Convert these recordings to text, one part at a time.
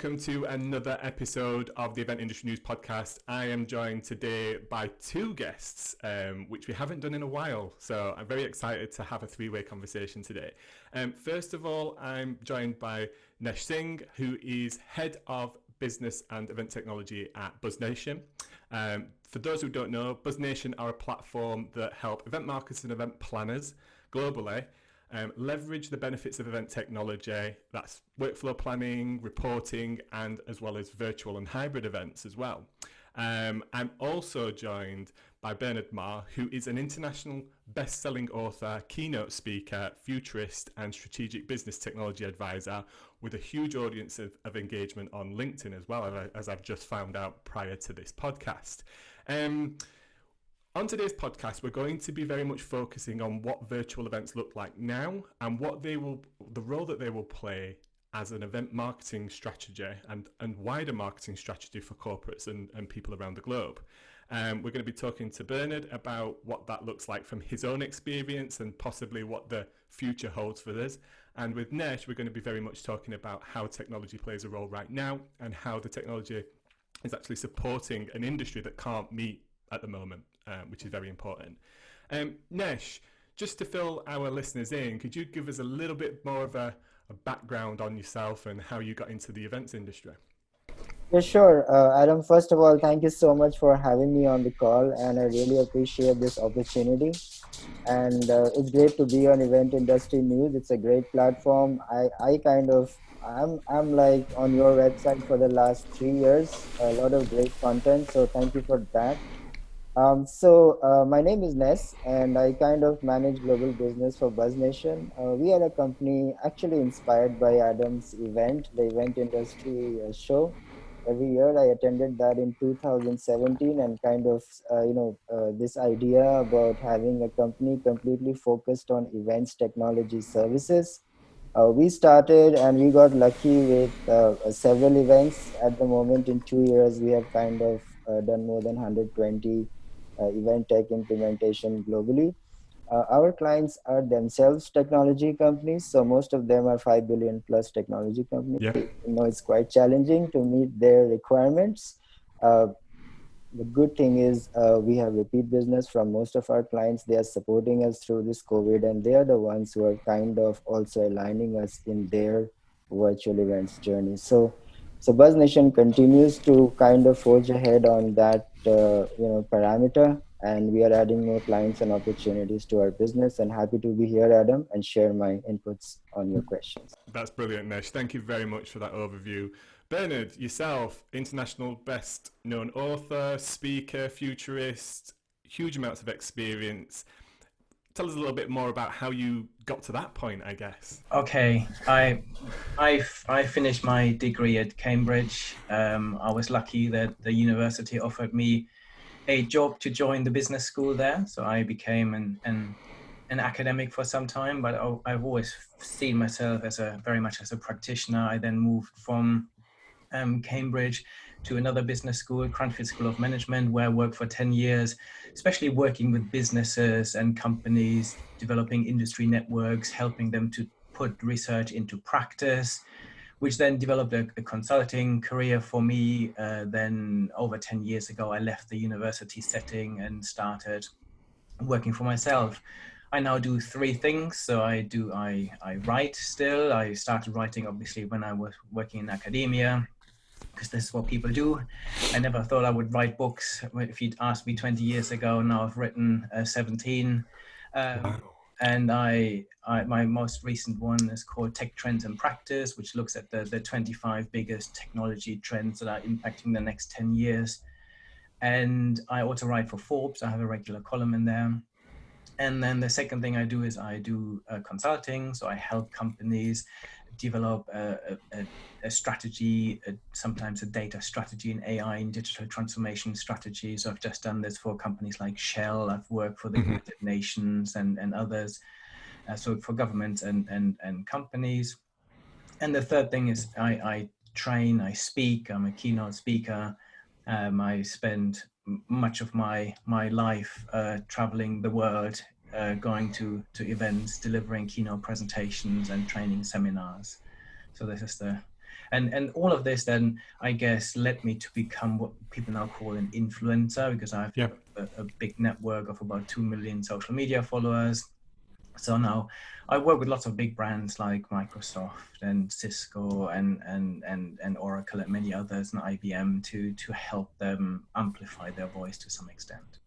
welcome to another episode of the Event Industry News Podcast. I am joined today by two guests, which we haven't done in a while. So I'm very excited to have a three-way conversation today. First of all, I'm joined by Ratnesh Singh, who is Head of Business and Event Technology at Buzznation. For those who don't know, Buzznation are a platform that help event marketers and event planners globally leverage the benefits of event technology. That's workflow planning, reporting, and as well as virtual and hybrid events as well. I'm also joined by Bernard Marr, who is an international best-selling author, keynote speaker, futurist, and strategic business technology advisor with a huge audience of engagement on LinkedIn as well, as I've just found out prior to this podcast. On today's podcast, we're going to be very much focusing on what virtual events look like now and what the role that they will play as an event marketing strategy and wider marketing strategy for corporates and people around the globe. We're going to be talking to Bernard about what that looks like from his own experience and possibly what the future holds for this. And with Ness, we're going to be very much talking about how technology plays a role right now and how the technology is actually supporting an industry that can't meet at the moment, which is very important. Ness, just to fill our listeners in, could you give us a little bit more of a background on yourself and how you got into the events industry? Yeah, sure. Adam, first of all, thank you so much for having me on the call, and I really appreciate this opportunity. And it's great to be on Event Industry News. It's a great platform. I'm like on your website for the last 3 years, a lot of great content. So thank you for that. My name is Ness, and I kind of manage global business for Buzznation. We are a company actually inspired by Adam's event, the event industry show. Every year I attended that in 2017, and this idea about having a company completely focused on events technology services. We started and we got lucky with several events. At the moment, in 2 years, we have kind of done more than 120 event tech implementation globally. Our clients are themselves technology companies, so most of them are 5 billion plus technology companies. Yeah. It's quite challenging to meet their requirements. The good thing is we have repeat business from most of our clients. They are supporting us through this COVID, and they are the ones who are kind of also aligning us in their virtual events journey. So Buzznation continues to kind of forge ahead on that parameter, and we are adding more clients and opportunities to our business. And happy to be here, Adam, and share my inputs on your questions. That's brilliant, Nesh. Thank you very much for that overview. Bernard, yourself, international best known author, speaker, futurist, huge amounts of experience. Tell us a little bit more about how you got to that point, I guess. Okay, I finished my degree at Cambridge. I was lucky that the university offered me a job to join the business school there. So I became an academic for some time, but I've always seen myself as very much as a practitioner. I then moved from Cambridge to another business school, Cranfield School of Management, where I worked for 10 years, especially working with businesses and companies, developing industry networks, helping them to put research into practice, which then developed a consulting career for me. Then over 10 years ago, I left the university setting and started working for myself. I now do three things. So I write still. I started writing obviously when I was working in academia, because this is what people do. I never thought I would write books. If you'd asked me 20 years ago, now I've written 17. Wow. And my most recent one is called Tech Trends and Practice, which looks at the 25 biggest technology trends that are impacting the next 10 years. And I also write for Forbes. I have a regular column in there. And then the second thing I do is I do consulting. So I help companies develop a strategy, sometimes a data strategy in AI and digital transformation strategy. So I've just done this for companies like Shell. I've worked for the United Nations and others. So for governments and companies. And the third thing is I train, I speak, I'm a keynote speaker. I spend much of my life traveling the world, going to events, delivering keynote presentations and training seminars. So this is And all of this then, I guess, led me to become what people now call an influencer, because I have a big network of about 2 million social media followers. So now I work with lots of big brands like Microsoft and Cisco and Oracle and many others and IBM to help them amplify their voice to some extent.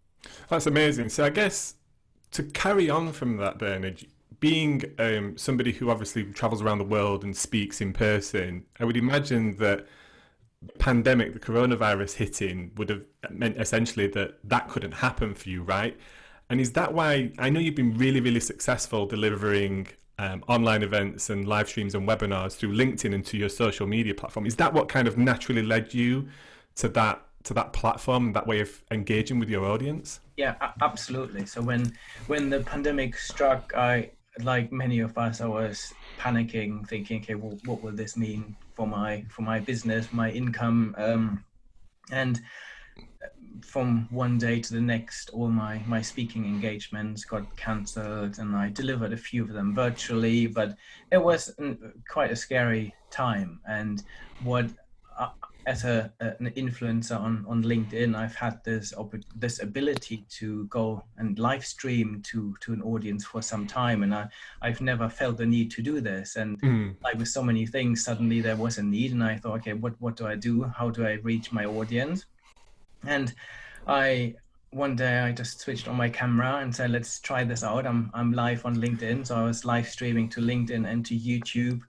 That's amazing. So I guess to carry on from that, Bernard, being somebody who obviously travels around the world and speaks in person, I would imagine that the pandemic, the coronavirus hitting, would have meant essentially that couldn't happen for you, right? And is that why, I know you've been really, really successful delivering online events and live streams and webinars through LinkedIn and to your social media platform. Is that what kind of naturally led you to that platform, that way of engaging with your audience? Yeah, absolutely. So when the pandemic struck, like many of us, I was panicking, thinking, okay, well, what will this mean for my business, my income? And from one day to the next, all my speaking engagements got cancelled, and I delivered a few of them virtually, but it was quite a scary time. And what as an influencer on LinkedIn, I've had this ability to go and live stream to an audience for some time, and I've never felt the need to do this. And like with so many things, suddenly there was a need, and I thought, okay, what do I do? How do I reach my audience? And one day I just switched on my camera and said, let's try this out. I'm live on LinkedIn. So I was live streaming to LinkedIn and to YouTube,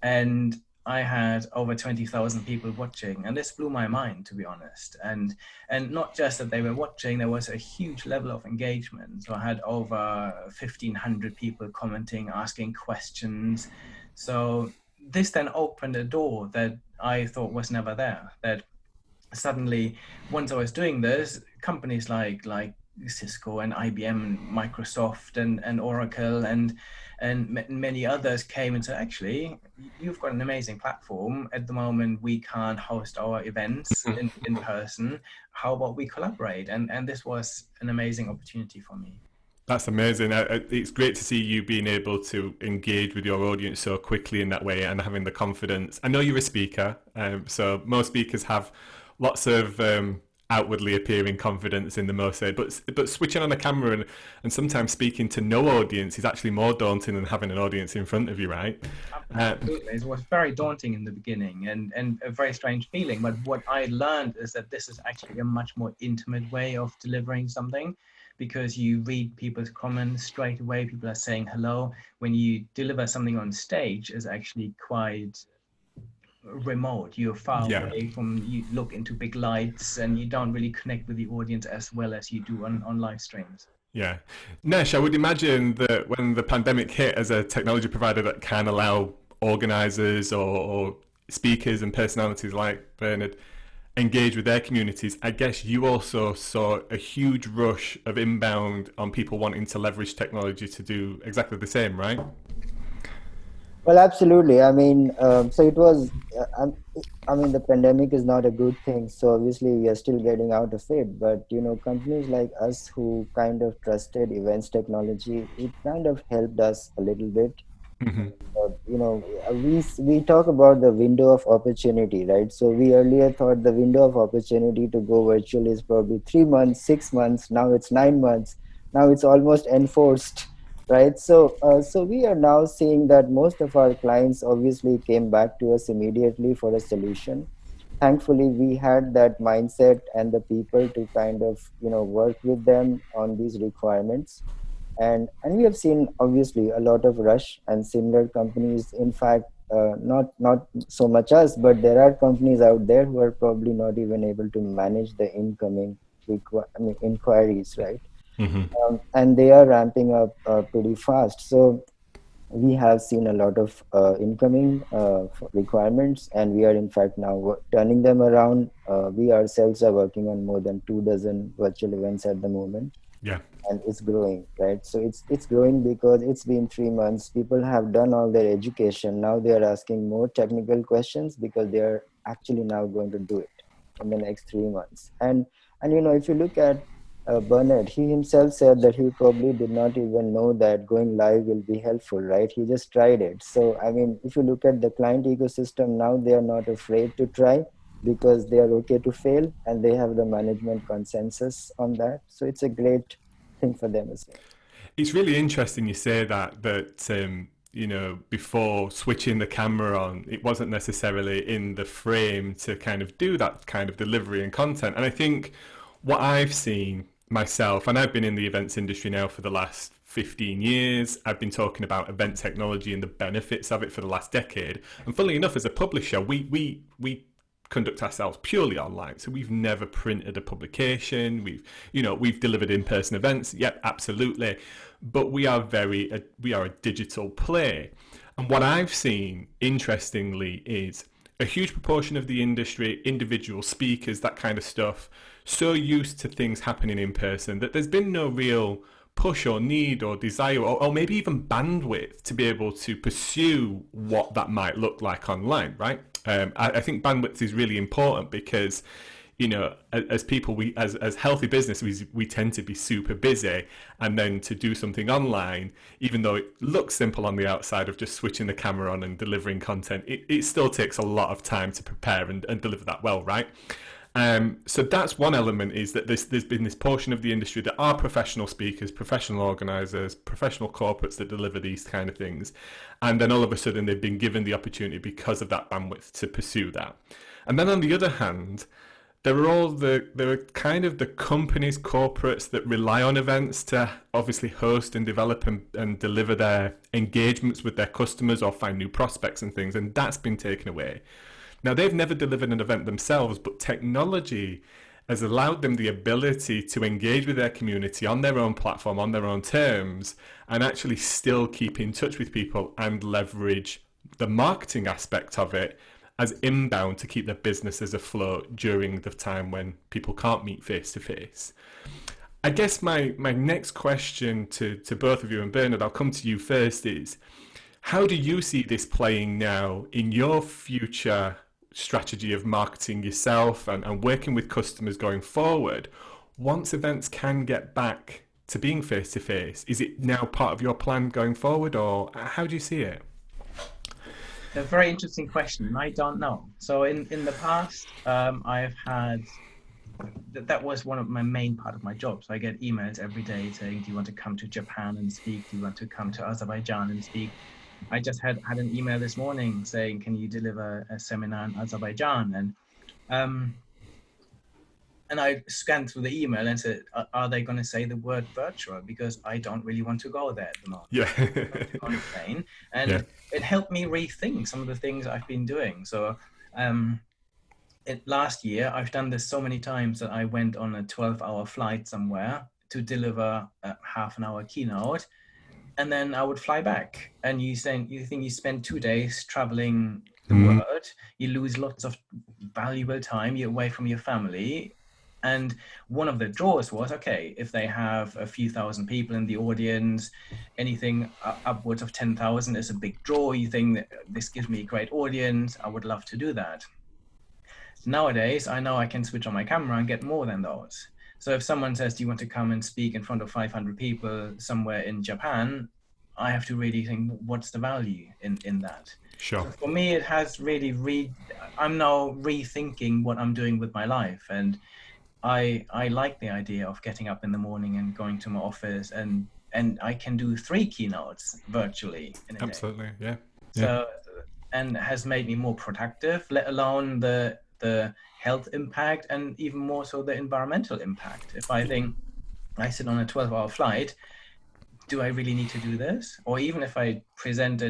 and I had over 20,000 people watching, and this blew my mind, to be honest. And not just that they were watching, there was a huge level of engagement. So I had over 1,500 people commenting, asking questions. So this then opened a door that I thought was never there, that suddenly, once I was doing this, companies like Cisco and IBM and Microsoft and Oracle and many others came and said, actually, you've got an amazing platform. At the moment, we can't host our events in person. How about we collaborate? And this was an amazing opportunity for me. That's amazing. It's great to see you being able to engage with your audience so quickly in that way and having the confidence. I know you're a speaker, so most speakers have lots of outwardly appearing confidence in the most, but switching on a camera and sometimes speaking to no audience is actually more daunting than having an audience in front of you, right? Absolutely. It was very daunting in the beginning and a very strange feeling. But what I learned is that this is actually a much more intimate way of delivering something, because you read people's comments straight away. People are saying hello. When you deliver something on stage, is actually quite remote. You're far away from, you look into big lights and you don't really connect with the audience as well as you do on live streams. Yeah. Nesh, I would imagine that when the pandemic hit, as a technology provider that can allow organizers or speakers and personalities like Bernard engage with their communities, I guess you also saw a huge rush of inbound on people wanting to leverage technology to do exactly the same, right? Well, absolutely. I mean, so it was, I mean, the pandemic is not a good thing. So obviously we are still getting out of it. But, you know, companies like us who kind of trusted events technology, it kind of helped us a little bit. You know, we talk about the window of opportunity, right? So we earlier thought the window of opportunity to go virtual is probably 3 months, 6 months. Now it's 9 months. Now it's almost enforced. Right. So we are now seeing that most of our clients obviously came back to us immediately for a solution. Thankfully, we had that mindset and the people to kind of, you know, work with them on these requirements. And we have seen obviously a lot of rush and similar companies. In fact, not so much us, but there are companies out there who are probably not even able to manage the incoming inquiries, right? And they are ramping up pretty fast. So we have seen a lot of incoming requirements, and we are in fact now turning them around. We ourselves are working on more than 24 virtual events at the moment. Yeah. And it's growing, right? So it's growing because it's been 3 months. People have done all their education. Now they are asking more technical questions because they are actually now going to do it in the next 3 months. And you know, if you look at Bernard, he himself said that he probably did not even know that going live will be helpful, right? He just tried it. So, I mean, if you look at the client ecosystem now, they are not afraid to try because they are okay to fail and they have the management consensus on that. So it's a great thing for them as well. It's really interesting you say that you know, before switching the camera on, it wasn't necessarily in the frame to kind of do that kind of delivery and content. And I think what I've seen myself, and I've been in the events industry now for the last 15 years. I've been talking about event technology and the benefits of it for the last decade. And funnily enough, as a publisher, we conduct ourselves purely online. So we've never printed a publication. We've delivered in-person events. Yep, absolutely. But we are a digital play. And what I've seen, interestingly, is a huge proportion of the industry, individual speakers, that kind of stuff, so used to things happening in person that there's been no real push or need or desire or maybe even bandwidth to be able to pursue what that might look like online, right? I think bandwidth is really important because, you know, as people, as healthy businesses, we tend to be super busy, and then to do something online, even though it looks simple on the outside of just switching the camera on and delivering content, it still takes a lot of time to prepare and deliver that well, right? So that's one element, is that there's been this portion of the industry that are professional speakers, professional organisers, professional corporates that deliver these kind of things. And then all of a sudden they've been given the opportunity because of that bandwidth to pursue that. And then on the other hand, there are kind of the companies, corporates that rely on events to obviously host and develop and deliver their engagements with their customers or find new prospects and things. And that's been taken away. Now, they've never delivered an event themselves, but technology has allowed them the ability to engage with their community on their own platform, on their own terms, and actually still keep in touch with people and leverage the marketing aspect of it as inbound to keep their businesses afloat during the time when people can't meet face to face. I guess my next question to both of you, and Bernard, I'll come to you first, is how do you see this playing now in your future strategy of marketing yourself and working with customers going forward? Once events can get back to being face to face, is it now part of your plan going forward, or how do you see it? A very interesting question. I don't know. So in the past, I've had, that was one of my main part of my job. So I get emails every day saying, do you want to come to Japan and speak? Do you want to come to Azerbaijan and speak? I just had an email this morning saying, can you deliver a seminar in Azerbaijan? And I scanned through the email and said, are they going to say the word virtual? Because I don't really want to go there at the moment. Yeah. On a plane. And it helped me rethink some of the things I've been doing. So last year, I've done this so many times that I went on a 12-hour flight somewhere to deliver a half-an-hour keynote. And then I would fly back, and you think you spend 2 days traveling the world, you lose lots of valuable time, you're away from your family. And one of the draws was, okay, if they have a few thousand people in the audience, anything upwards of 10,000 is a big draw. You think that this gives me a great audience, I would love to do that. Nowadays, I know I can switch on my camera and get more than those. So if someone says, do you want to come and speak in front of 500 people somewhere in Japan, I have to really think, what's the value in that? Sure. So for me, it has really I'm now rethinking what I'm doing with my life. And I like the idea of getting up in the morning and going to my office, and I can do 3 keynotes virtually in a Absolutely, day. yeah. So, and has made me more productive, let alone the health impact, and even more so the environmental impact. If I think I sit on a 12-hour flight, do I really need to do this? Or even if I present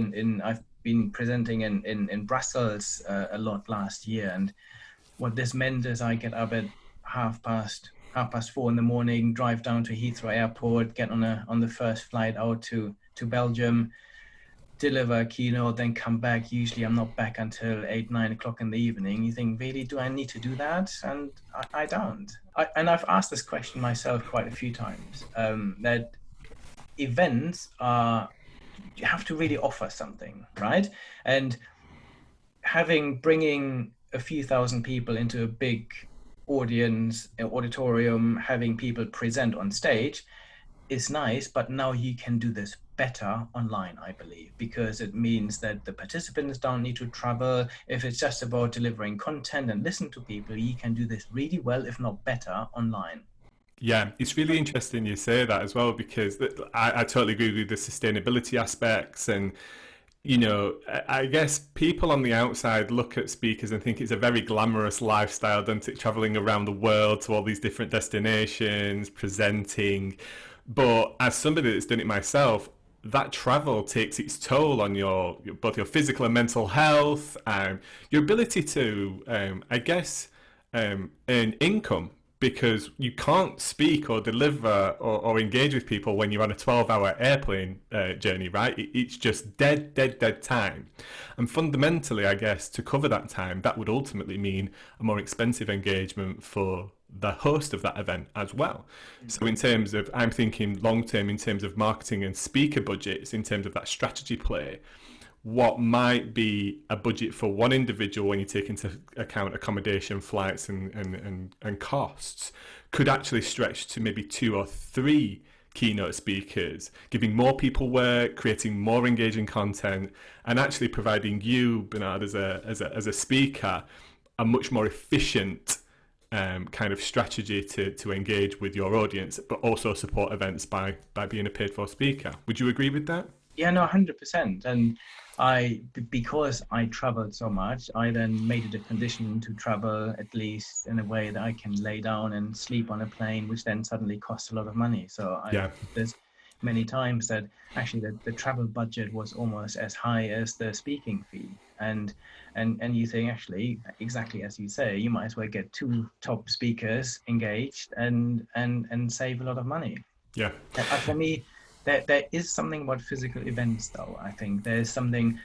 I've been presenting in Brussels a lot last year, and what this meant is I get up at half past 4 in the morning, drive down to Heathrow Airport, get on the first flight out to Belgium, deliver a keynote, then come back. Usually I'm not back until 8-9 o'clock in the evening. You think, really, do I need to do that? And I don't. And I've asked this question myself quite a few times, that events you have to really offer something, right? And bringing a few thousand people into a big audience, auditorium, having people present on stage is nice, but now you can do this better online, I believe, because it means that the participants don't need to travel. If it's just about delivering content and listen to people, you can do this really well, if not better, online. Yeah, it's really interesting you say that as well, because I totally agree with the sustainability aspects. And, you know, I guess people on the outside look at speakers and think it's a very glamorous lifestyle, don't it? Traveling around the world to all these different destinations, presenting. But as somebody that's done it myself, that travel takes its toll on both your physical and mental health, your ability to, I guess, earn income, because you can't speak or deliver or engage with people when you're on a 12-hour airplane journey, right? It's just dead time. And fundamentally, I guess, to cover that time, that would ultimately mean a more expensive engagement for the host of that event as well. So in terms of, I'm thinking long term in terms of marketing and speaker budgets, in terms of that strategy play, what might be a budget for one individual when you take into account accommodation, flights and costs could actually stretch to maybe 2 or 3 keynote speakers, giving more people work, creating more engaging content, and actually providing you, Bernard, as a speaker, a much more efficient kind of strategy to engage with your audience, but also support events by being a paid for speaker. Would you agree with that? Yeah, no, 100%. And because I traveled so much, I then made it a condition to travel at least in a way that I can lay down and sleep on a plane, which then suddenly costs a lot of money. So there's many times that actually the travel budget was almost as high as the speaking fee. And you think, actually, exactly as you say, you might as well get 2 top speakers engaged and save a lot of money. Yeah. For me, there is something about physical events, though. I think there's something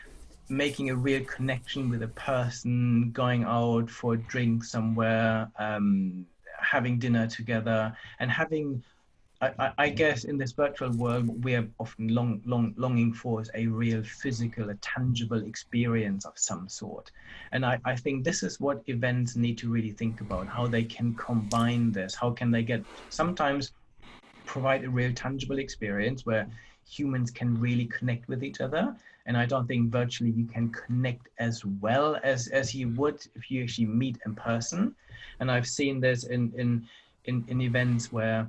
making a real connection with a person, going out for a drink somewhere, having dinner together, and having, I guess, in this virtual world, we are often longing for a real physical, a tangible experience of some sort. And I think this is what events need to really think about, how they can combine this, how can they sometimes provide a real tangible experience where humans can really connect with each other. And I don't think virtually you can connect as well as you would if you actually meet in person. And I've seen this in events where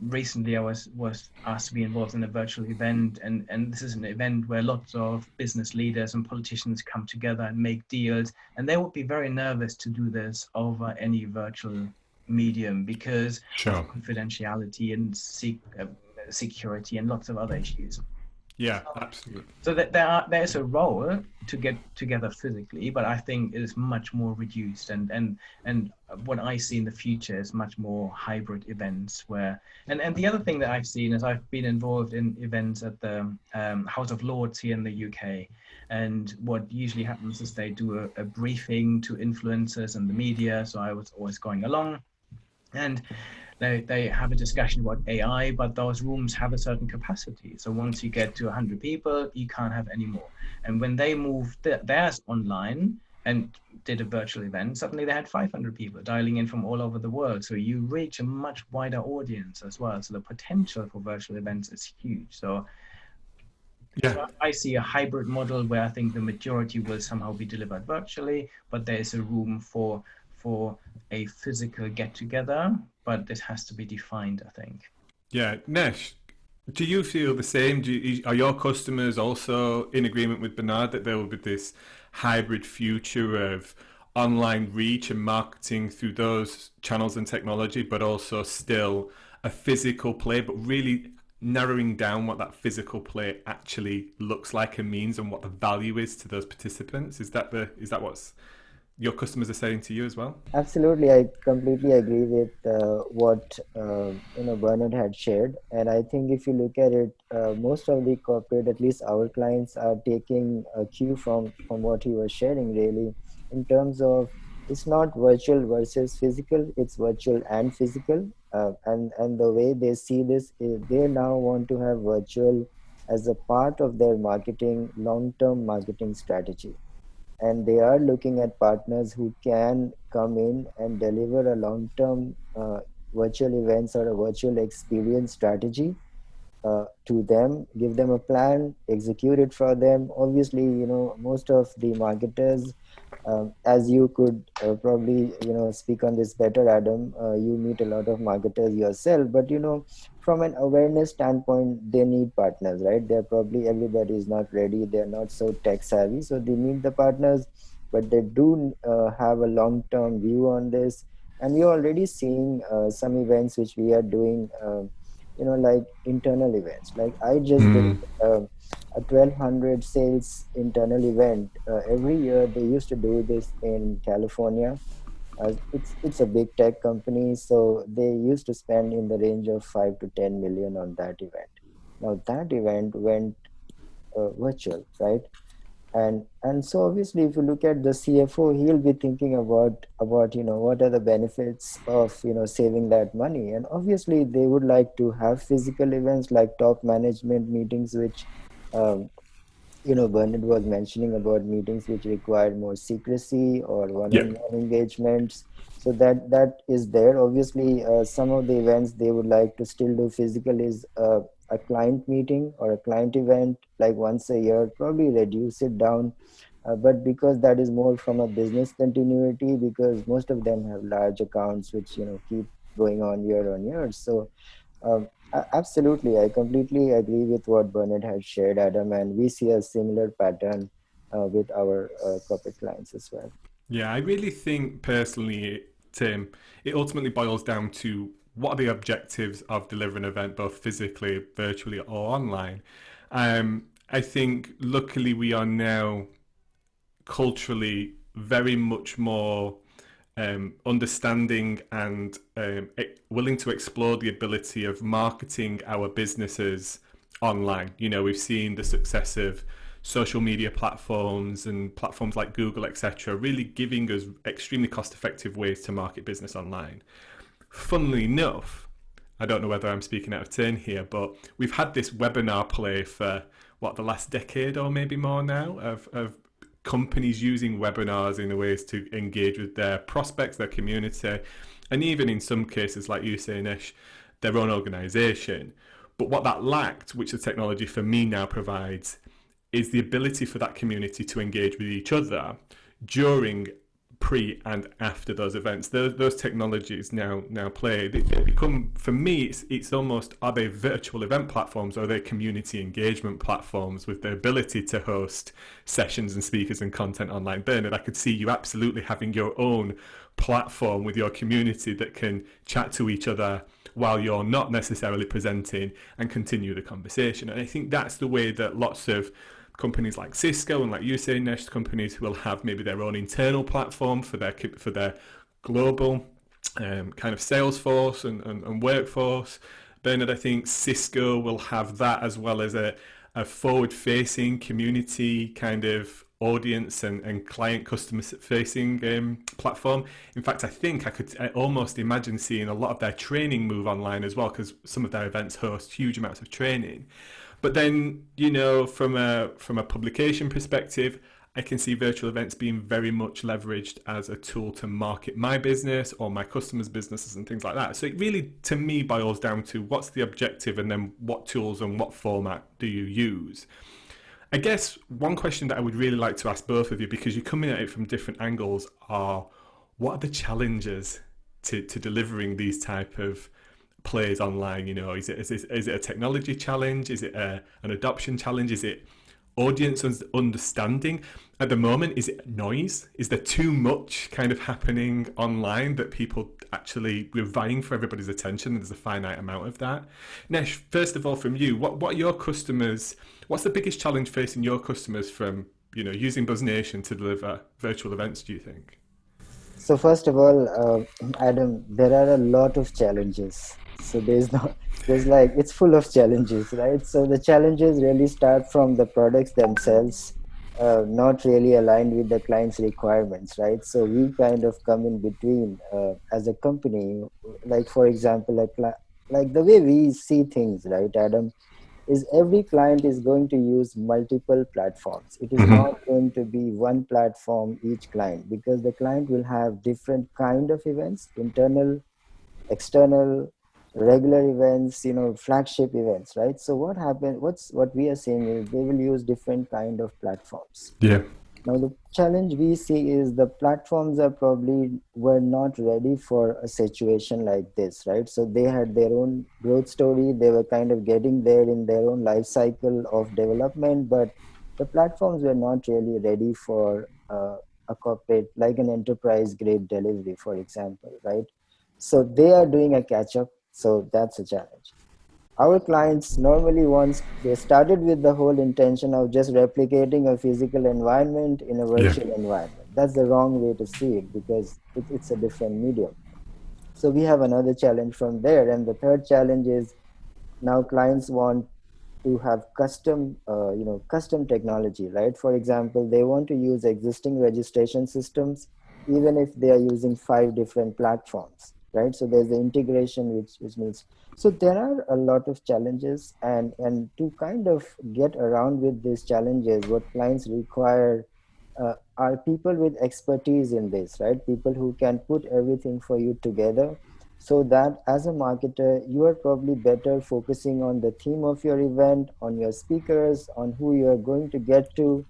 recently I was asked to be involved in a virtual event, and this is an event where lots of business leaders and politicians come together and make deals, and they would be very nervous to do this over any virtual medium because of confidentiality and security and lots of other issues. Yeah, absolutely. So that there's a role to get together physically, but I think it is much more reduced. And what I see in the future is much more hybrid events where. And the other thing that I've seen is I've been involved in events at the House of Lords here in the UK. And what usually happens is they do a briefing to influencers and the media. So I was always going along, and they have a discussion about AI, but those rooms have a certain capacity. So once you get to 100 people, you can't have any more. And when they moved theirs online and did a virtual event, suddenly they had 500 people dialing in from all over the world. So you reach a much wider audience as well. So the potential for virtual events is huge. So I see a hybrid model where I think the majority will somehow be delivered virtually, but there's a room for a physical get-together, but this has to be defined, I think. Yeah, Ness, do you feel the same? Are your customers also in agreement with Bernard that there will be this hybrid future of online reach and marketing through those channels and technology, but also still a physical play, but really narrowing down what that physical play actually looks like and means and what the value is to those participants? Is that what's your customers are saying to you as well? Absolutely, I completely agree with what Bernard had shared, and I think if you look at it, most of the corporate, at least our clients, are taking a cue from what he was sharing. Really, in terms of it's not virtual versus physical; it's virtual and physical, and the way they see this is they now want to have virtual as a part of their long-term marketing strategy. And they are looking at partners who can come in and deliver a long-term virtual events or a virtual experience strategy to them, give them a plan, execute it for them. Obviously, most of the marketers, as you could probably, speak on this better, Adam, you meet a lot of marketers yourself, but, from an awareness standpoint, they need partners, right? They're probably, everybody is not ready. They're not so tech savvy. So they need the partners, but they do have a long-term view on this. And we're already seeing some events which we are doing, like internal events. Like I just did a 1200 sales internal event. Every year they used to do this in California. It's a big tech company, so they used to spend in the range of 5 to 10 million on that event. Now that event went virtual, right? And so obviously if you look at the CFO, he'll be thinking about what are the benefits of saving that money. And obviously they would like to have physical events like top management meetings, which um, Bernard was mentioning about meetings which require more secrecy or Yeah. one-on-one engagements. So that is there. Obviously, some of the events they would like to still do physical is a client meeting or a client event like once a year, probably reduce it down. But because that is more from a business continuity, because most of them have large accounts which keep going on year. So absolutely, I completely agree with what Bernard had shared, Adam, and we see a similar pattern with our corporate clients as well. Yeah, I really think personally, Tim, it ultimately boils down to what are the objectives of delivering an event, both physically, virtually, or online. I think luckily we are now culturally very much more understanding and willing to explore the ability of marketing our businesses online. We've seen the success of social media platforms and platforms like Google, etc., really giving us extremely cost-effective ways to market business online. Funnily enough, I don't know whether I'm speaking out of turn here, but we've had this webinar play for the last decade or maybe more now of companies using webinars in ways to engage with their prospects, their community, and even in some cases, like you say, Ness, their own organization. But what that lacked, which the technology for me now provides, is the ability for that community to engage with each other during, pre and after those events. Those technologies now play. They become, for me, it's almost, are they virtual event platforms or are they community engagement platforms with the ability to host sessions and speakers and content online? Bernard, I could see you absolutely having your own platform with your community that can chat to each other while you're not necessarily presenting and continue the conversation. And I think that's the way that lots of companies like Cisco and, like you say, Ness, companies will have maybe their own internal platform for their global kind of sales force and workforce. Bernard, I think Cisco will have that as well as a forward-facing community kind of audience and client customer facing platform. In fact, I think I could almost imagine seeing a lot of their training move online as well, because some of their events host huge amounts of training. But then, from a publication perspective, I can see virtual events being very much leveraged as a tool to market my business or my customers' businesses and things like that. So it really, to me, boils down to what's the objective and then what tools and what format do you use. I guess one question that I would really like to ask both of you, because you're coming at it from different angles, are what are the challenges to delivering these type of plays online? Is it a technology challenge? Is it an adoption challenge? Is it audience understanding? At the moment, is it noise? Is there too much kind of happening online that people actually, we're vying for everybody's attention and there's a finite amount of that? Nesh, first of all, from you, what are your customers, what's the biggest challenge facing your customers from using Buzznation to deliver virtual events, do you think? So first of all, Adam, there are a lot of challenges. So it's full of challenges, right? So the challenges really start from the products themselves, not really aligned with the client's requirements, right? So we kind of come in between as a company. Like for example, like the way we see things, right, Adam? is every client is going to use multiple platforms. It is not going to be one platform each client, because the client will have different kind of events, internal, external, regular events, flagship events, right? So what we are seeing is they will use different kind of platforms. Yeah. Now, the challenge we see is the platforms are probably were not ready for a situation like this, right? So they had their own growth story. They were kind of getting there in their own life cycle of development, but the platforms were not really ready for a corporate, like an enterprise grade delivery, for example, right? So they are doing a catch up. So that's a challenge. Our clients normally, once they started with the whole intention of just replicating a physical environment in a Yeah. virtual environment. That's the wrong way to see it, because it's a different medium. So we have another challenge from there. And the third challenge is, now clients want to have custom technology, right? For example, they want to use existing registration systems, even if they are using 5 different platforms, right? So there's the integration which needs. So there are a lot of challenges, and to kind of get around with these challenges, what clients require are people with expertise in this, right? People who can put everything for you together, so that as a marketer, you are probably better focusing on the theme of your event, on your speakers, on who you are going to get to,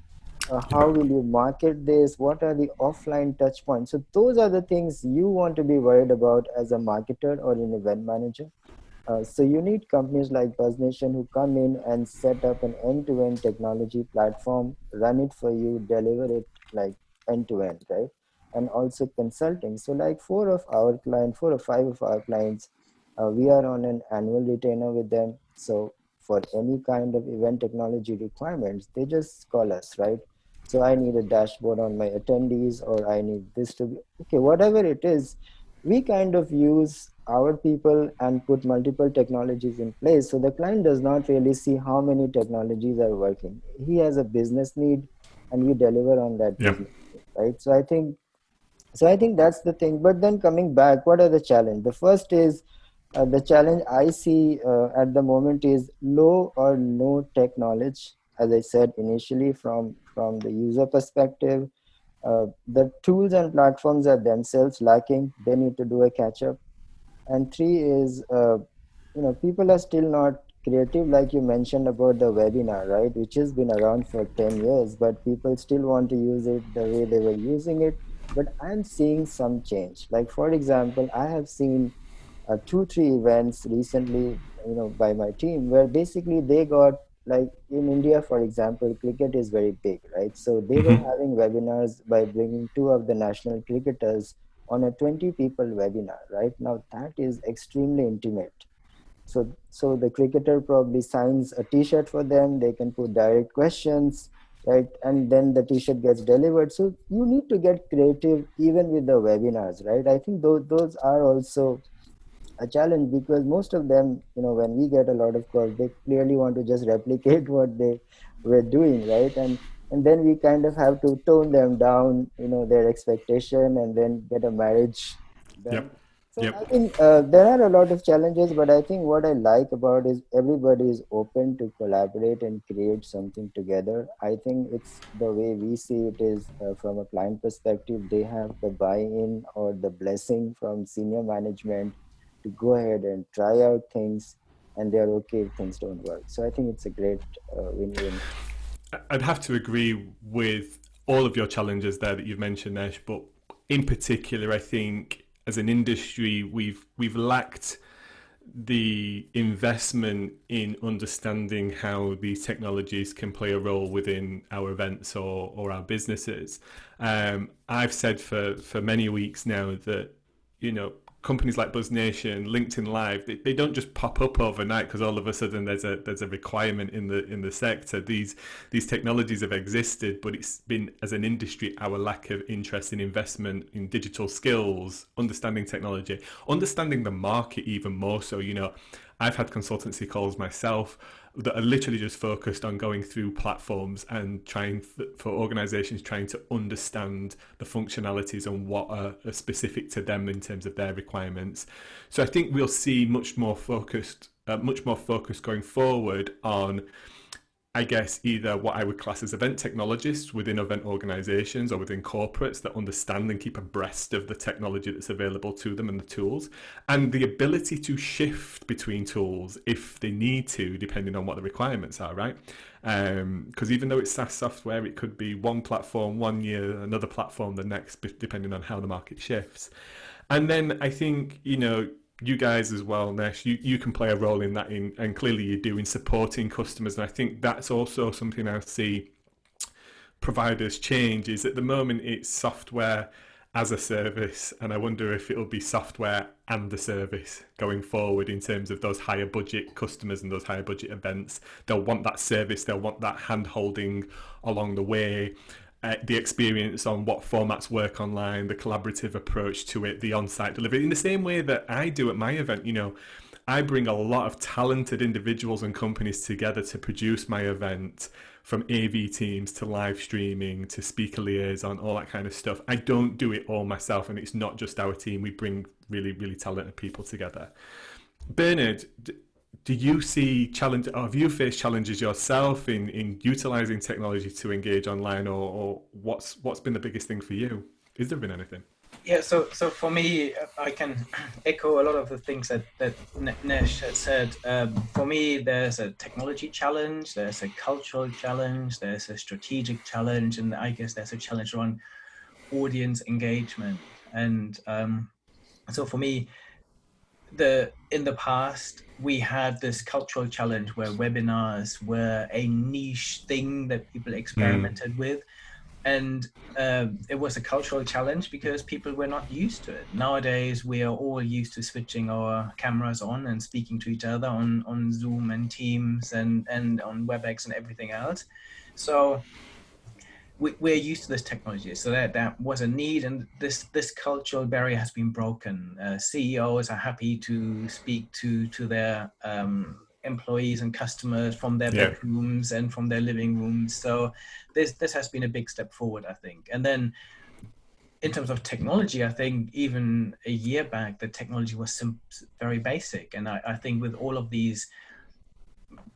how will you market this, what are the offline touch points. So those are the things you want to be worried about as a marketer or an event manager. So you need companies like Buzznation who come in and set up an end-to-end technology platform, run it for you, deliver it like end-to-end, right? And also consulting. So like 4 or 5 of our clients, we are on an annual retainer with them. So for any kind of event technology requirements, they just call us, right? So I need a dashboard on my attendees, or I need this to be, okay, whatever it is, we kind of use our people and put multiple technologies in place. So the client does not really see how many technologies are working. He has a business need, and we deliver on that Yeah. business need, right? So I think that's the thing. But then coming back, what are the challenge? The first is the challenge I see at the moment is low or no tech knowledge. As I said initially, from the user perspective, the tools and platforms are themselves lacking. They need to do a catch up. And three is, people are still not creative, like you mentioned about the webinar, right? Which has been around for 10 years, but people still want to use it the way they were using it. But I'm seeing some change. Like, for example, I have seen 2 3 events recently, by my team, where basically they got, like in India, for example, cricket is very big, right? So they were having webinars by bringing 2 of the national cricketers on a 20 people webinar. Right now, that is extremely intimate. So the cricketer probably signs a t-shirt for them. They can put direct questions, right? And then the t-shirt gets delivered. So you need to get creative even with the webinars, right? I think those are also a challenge, because most of them, when we get a lot of calls, they clearly want to just replicate what they were doing, right? And then we kind of have to tone them down, their expectation, and then get a marriage done. Yep. So Yep. I think there are a lot of challenges, but I think what I like about is everybody is open to collaborate and create something together. I think it's the way we see it is, from a client perspective, they have the buy-in or the blessing from senior management to go ahead and try out things, and they're okay if things don't work. So I think it's a great win-win. I'd have to agree with all of your challenges there that you've mentioned, Nesh, but in particular, I think as an industry, we've lacked the investment in understanding how these technologies can play a role within our events or our businesses. I've said for many weeks now that, companies like Buzznation, LinkedIn Live, they don't just pop up overnight because all of a sudden there's a requirement in the sector. These technologies have existed, but it's been, as an industry, our lack of interest in investment in digital skills, understanding technology, understanding the market even more so. I've had consultancy calls myself that are literally just focused on going through platforms and trying for organizations trying to understand the functionalities and what are specific to them in terms of their requirements. So I think we'll see much more focused much more focus going forward on, I guess, either what I would class as event technologists within event organizations or within corporates that understand and keep abreast of the technology that's available to them and the tools, and the ability to shift between tools if they need to, depending on what the requirements are, right? Because even though it's SaaS software, it could be one platform one year, another platform the next, depending on how the market shifts. And then I think, you guys as well, Ness, you can play a role in that, and clearly you do, in supporting customers. And I think that's also something I see providers change, is at the moment it's software as a service, and I wonder if it'll be software and a service going forward in terms of those higher budget customers and those higher budget events. They'll want that service, they'll want that hand holding along the way. The experience on what formats work online, the collaborative approach to it, the on-site delivery, in the same way that I do at my event. I bring a lot of talented individuals and companies together to produce my event, from AV teams to live streaming to speaker liaison, all that kind of stuff. I don't do it all myself, and it's not just our team. We bring really, really talented people together. Bernard, do you see challenge, or have you faced challenges yourself in utilizing technology to engage online, or what's been the biggest thing for you? Has there been anything? Yeah, so for me, I can echo a lot of the things that Ness had said. For me, there's a technology challenge, there's a cultural challenge, there's a strategic challenge, and I guess there's a challenge around audience engagement. And so for me, in the past, we had this cultural challenge where webinars were a niche thing that people experimented with. And it was a cultural challenge because people were not used to it. Nowadays, we are all used to switching our cameras on and speaking to each other on Zoom and Teams and on WebEx and everything else. So we're used to this technology. So that was a need, and this cultural barrier has been broken. CEOs are happy to speak to their employees and customers from their bedrooms and from their living rooms. So this has been a big step forward, I think. And then in terms of technology, I think even a year back, the technology was very basic. And I think with all of these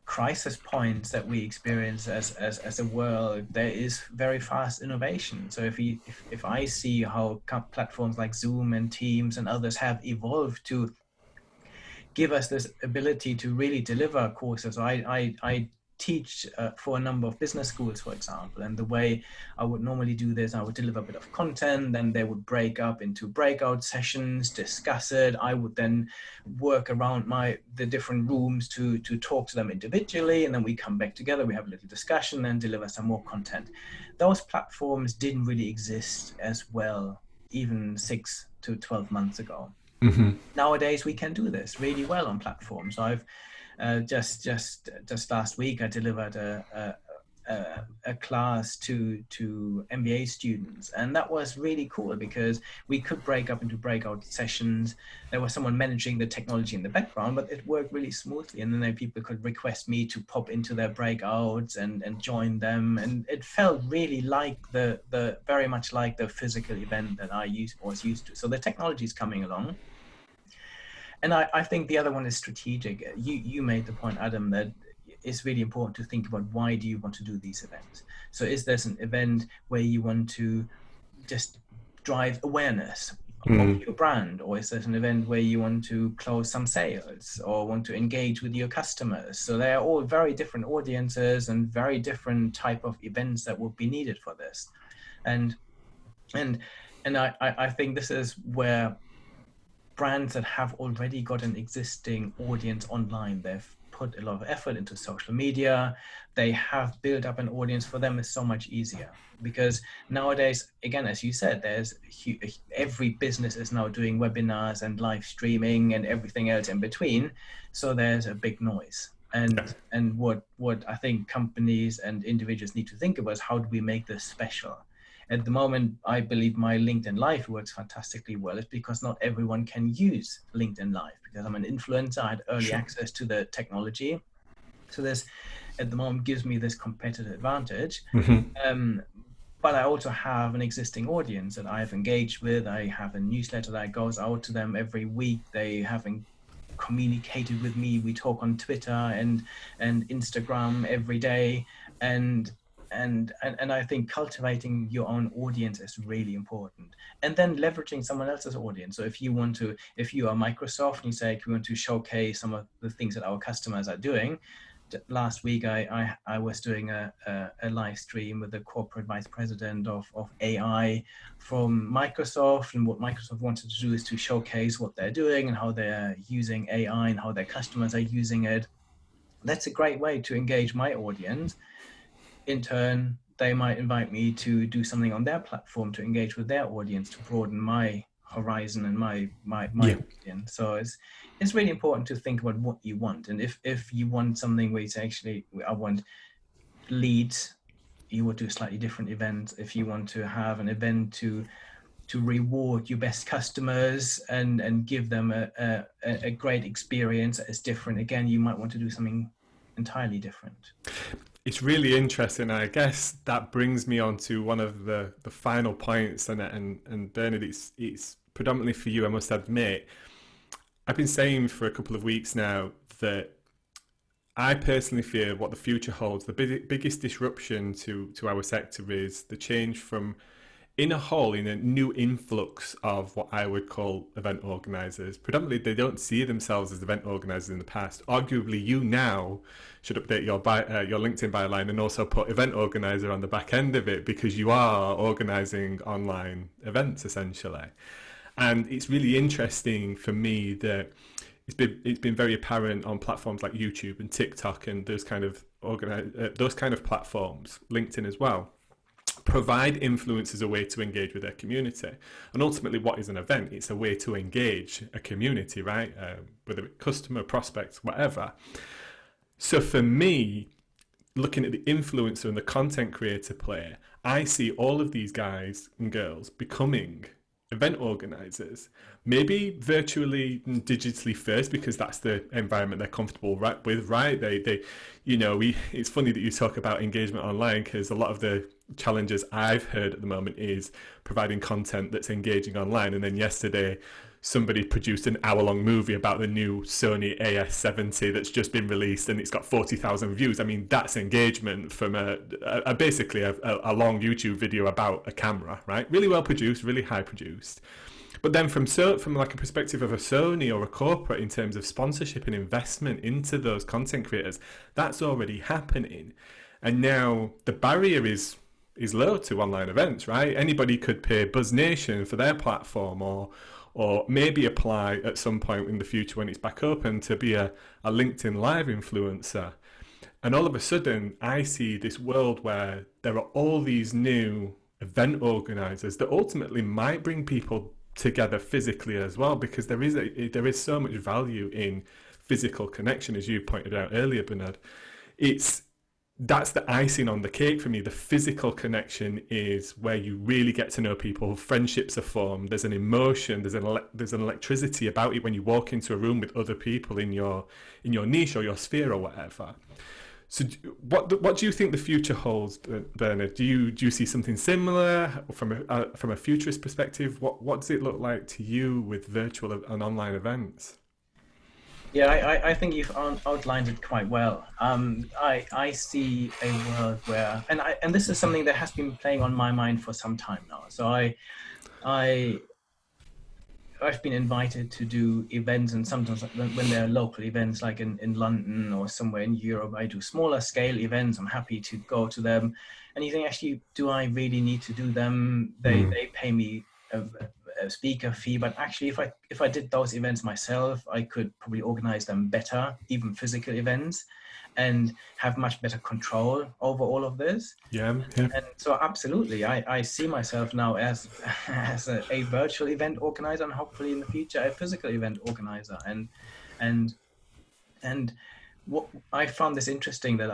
crisis points that we experience as a world, there is very fast innovation. So if I see how platforms like Zoom and Teams and others have evolved to give us this ability to really deliver courses. I teach for a number of business schools, for example, and the way I would normally do this, I would deliver a bit of content, then they would break up into breakout sessions, discuss it. I would then work around the different rooms to talk to them individually, and then we come back together, we have a little discussion, and deliver some more content. Those platforms didn't really exist as well even 6 to 12 months ago. Mm-hmm. Nowadays, we can do this really well on platforms. I've just last week, I delivered a class to MBA students, and that was really cool because we could break up into breakout sessions. There was someone managing the technology in the background, but it worked really smoothly. And then people could request me to pop into their breakouts and join them, and it felt really like the very much like the physical event that I was used to. So the technology is coming along. And I think the other one is strategic. You made the point, Adam, that it's really important to think about why do you want to do these events. So is there an event where you want to just drive awareness of your brand, or is there an event where you want to close some sales or want to engage with your customers? So they are all very different audiences and very different type of events that would be needed for this. And I think this is where brands that have already got an existing audience online, they've put a lot of effort into social media, they have built up an audience, for them is so much easier. Because nowadays, again, as you said, there's every business is now doing webinars and live streaming and everything else in between. So there's a big noise. And what I think companies and individuals need to think about is, how do we make this special? At the moment, I believe my LinkedIn Live works fantastically well. It's because not everyone can use LinkedIn Live, because I'm an influencer. I had early access to the technology. So this, at the moment, gives me this competitive advantage. Mm-hmm. But I also have an existing audience that I've engaged with. I have a newsletter that goes out to them every week. They have communicated with me. We talk on Twitter and Instagram every day, and I think cultivating your own audience is really important, and then leveraging someone else's audience. So if you are Microsoft and you say, we want to showcase some of the things that our customers are doing. Last week, I was doing a live stream with the corporate vice president of AI from Microsoft, and what Microsoft wanted to do is to showcase what they're doing and how they're using AI and how their customers are using it. That's a great way to engage my audience. In turn, they might invite me to do something on their platform to engage with their audience, to broaden my horizon and my audience. So it's really important to think about what you want. And if you want something where it's actually, I want leads, you would do a slightly different event. If you want to have an event to reward your best customers and give them a great experience that is different, again, you might want to do something entirely different. It's really interesting. I guess that brings me on to one of the final points, and Bernard, it's predominantly for you, I must admit. I've been saying for a couple of weeks now that I personally fear what the future holds. The biggest disruption to our sector is the change from, in a new influx of what I would call event organisers. Predominantly, they don't see themselves as event organisers in the past. Arguably, you now should update your LinkedIn byline and also put event organiser on the back end of it, because you are organising online events, essentially. And it's really interesting for me that it's been very apparent on platforms like YouTube and TikTok and those kind of platforms, LinkedIn as well, provide influencers a way to engage with their community. And ultimately, what is an event? It's a way to engage a community, right? Whether it's customer, prospects, whatever. So for me, looking at the influencer and the content creator player, I see all of these guys and girls becoming event organizers, maybe virtually and digitally first, because that's the environment they're comfortable with, right? It's funny that you talk about engagement online, because a lot of the challenges I've heard at the moment is providing content that's engaging online. And then yesterday, somebody produced an hour-long movie about the new Sony AS70 that's just been released, and it's got 40,000 views. I mean, that's engagement from basically a long YouTube video about a camera, right? Really well produced, really high produced. But then from like a perspective of a Sony or a corporate, in terms of sponsorship and investment into those content creators, that's already happening. And now the barrier is low to online events, right? Anybody could pay Buzznation for their platform, or maybe apply at some point in the future when it's back open to be a LinkedIn Live influencer. And all of a sudden, I see this world where there are all these new event organizers that ultimately might bring people together physically as well, because there is so much value in physical connection, as you pointed out earlier, Bernard. That's the icing on the cake for me. The physical connection is where you really get to know people. Friendships are formed. There's an emotion. There's an electricity about it when you walk into a room with other people in your niche or your sphere or whatever. So, what do you think the future holds, Bernard? Do you see something similar from a futurist perspective? What does it look like to you with virtual and online events? Yeah, I think you've outlined it quite well. I see a world where, and this is something that has been playing on my mind for some time now. So I've been invited to do events, and sometimes when there are local events, like in London or somewhere in Europe, I do smaller scale events. I'm happy to go to them. And you think, actually, do I really need to do them? They pay me a speaker fee, but actually if I did those events myself, I could probably organize them better, even physical events, and have much better control over all of this. Yeah. And so absolutely, I see myself now as a virtual event organizer, and hopefully in the future a physical event organizer. And what I found this interesting, that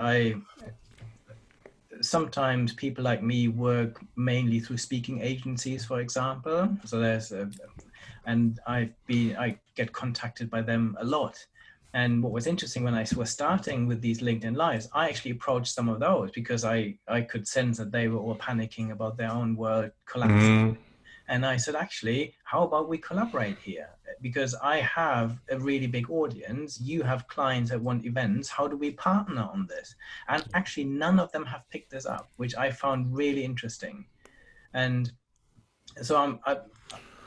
sometimes people like me work mainly through speaking agencies, for example. So and I get contacted by them a lot. And what was interesting, when I was starting with these LinkedIn Lives, I actually approached some of those because I could sense that they were all panicking about their own world collapsing. And I said, actually, how about we collaborate here? because I have a really big audience, you have clients that want events, how do we partner on this? And actually none of them have picked this up, which I found really interesting. And so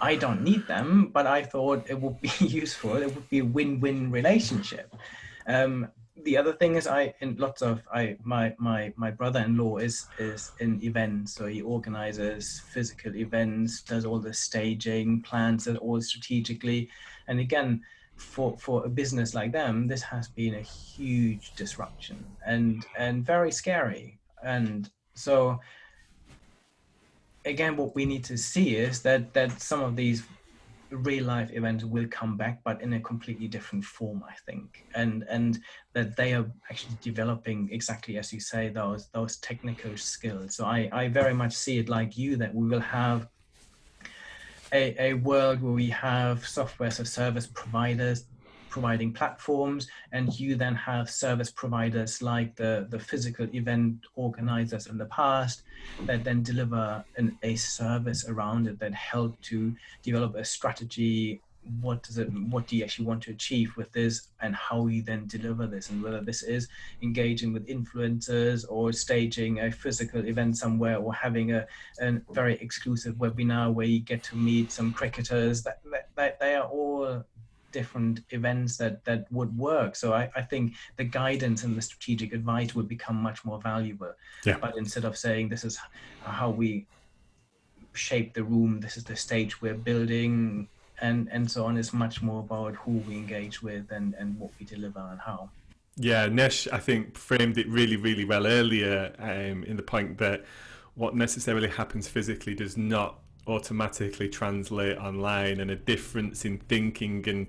I don't need them, but I thought it would be useful. It would be a win-win relationship. The other thing is my brother-in-law is in events, so he organizes physical events, does all the staging, plans it all strategically. And again, for a business like them, this has been a huge disruption and very scary. And so again, what we need to see is that some of these real life events will come back, but in a completely different form, I think, and that they are actually developing, exactly as you say, those technical skills. So I very much see it like you, that we will have a world where we have software as a service providers providing platforms, and you then have service providers like the physical event organizers in the past that then deliver a service around it that help to develop a strategy. What do you actually want to achieve with this, and how you then deliver this, and whether this is engaging with influencers or staging a physical event somewhere, or having a very exclusive webinar where you get to meet some cricketers. That they are all different events that would work. So I think the guidance and the strategic advice would become much more valuable. Yeah. But instead of saying this is how we shape the room, this is the stage we're building, and so on, is much more about who we engage with and what we deliver and how. Yeah, Nesh, I think, framed it really, really well earlier, in the point that what necessarily happens physically does not automatically translate online, and a difference in thinking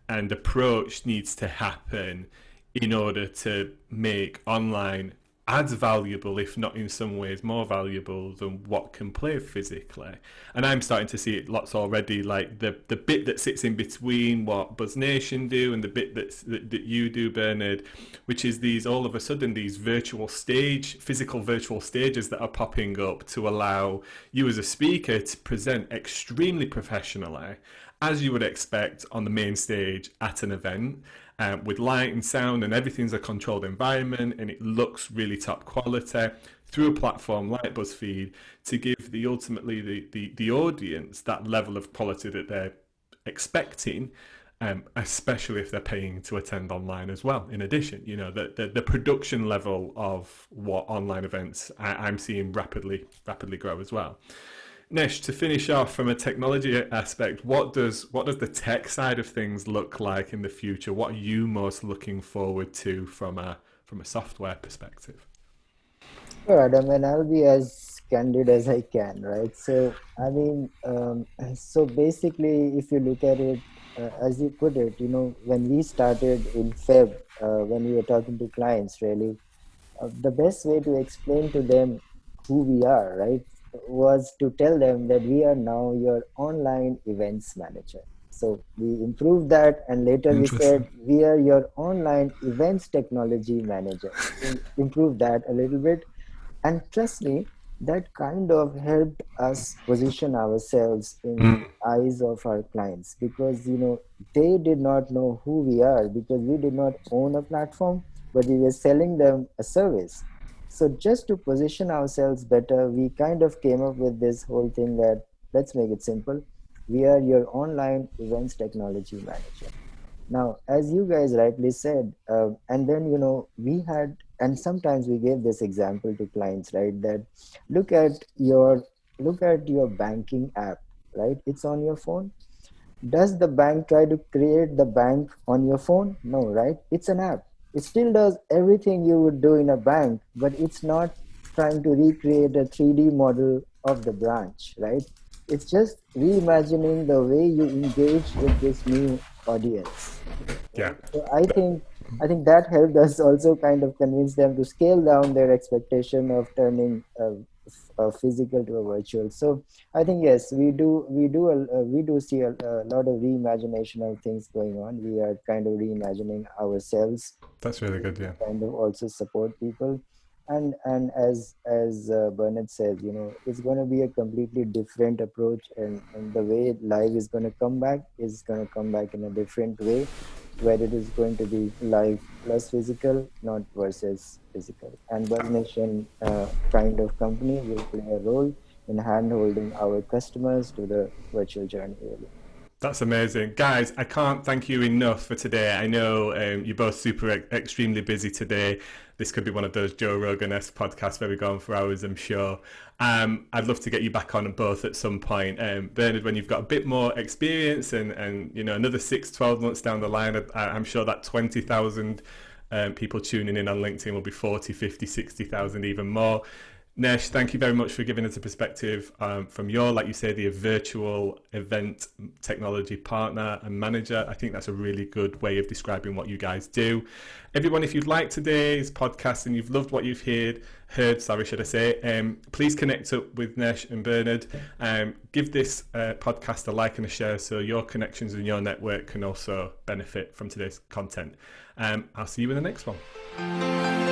and approach needs to happen in order to make online as valuable, if not in some ways more valuable, than what can play physically. And I'm starting to see it lots already, like the bit that sits in between what Buzznation do and the bit that you do, Bernard, which is these, all of a sudden, these physical virtual stages that are popping up to allow you as a speaker to present extremely professionally, as you would expect on the main stage at an event. With light and sound, and everything's a controlled environment, and it looks really top quality through a platform like BuzzFeed, to give the audience that level of quality that they're expecting, especially if they're paying to attend online as well. In addition, the production level of what online events I'm seeing rapidly grow as well. Nesh, to finish off from a technology aspect, what does the tech side of things look like in the future? What are you most looking forward to from a software perspective? Sure, Adam, and I'll be as candid as I can, right? So, I mean, so basically, if you look at it, as you put it, when we started in Feb, when we were talking to clients, really, the best way to explain to them who we are, right, was to tell them that we are now your online events manager. So we improved that, and later we said we are your online events technology manager. We improved that a little bit, and trust me, that kind of helped us position ourselves in the eyes of our clients, because they did not know who we are, because we did not own a platform, but we were selling them a service. So just to position ourselves better, we kind of came up with this whole thing that, let's make it simple. We are your online events technology manager. Now, as you guys rightly said, and then, we had, and sometimes we gave this example to clients, right? That look at your banking app, right? It's on your phone. Does the bank try to create the bank on your phone? No, right? It's an app. It still does everything you would do in a bank, but it's not trying to recreate a 3D model of the branch, right? It's just reimagining the way you engage with this new audience. Yeah. So I think that helped us also kind of convince them to scale down their expectation of turning a physical to a virtual. So I think, yes, we do see a lot of reimagination of things going on. We are kind of reimagining ourselves. That's really good. Yeah. Kind of also support people. And as Bernard says, it's going to be a completely different approach, and the way live is going to come back in a different way, where it is going to be live plus physical, not versus physical. And Buzz Nation kind of company will play a role in hand holding our customers to the virtual journey, really. That's amazing. Guys, I can't thank you enough for today. I know you're both extremely busy today. This could be one of those Joe Rogan-esque podcasts where we go on for hours, I'm sure. I'd love to get you back on both at some point. Bernard, when you've got a bit more experience and another 6-12 months down the line, I'm sure that 20,000 people tuning in on LinkedIn will be 40, 50, 60,000, even more. Ness, thank you very much for giving us a perspective from your, like you say, the virtual event technology partner and manager. I think that's a really good way of describing what you guys do. Everyone, if you'd like today's podcast and you've loved what you've heard, please connect up with Ness and Bernard. Give this podcast a like and a share so your connections and your network can also benefit from today's content. I'll see you in the next one.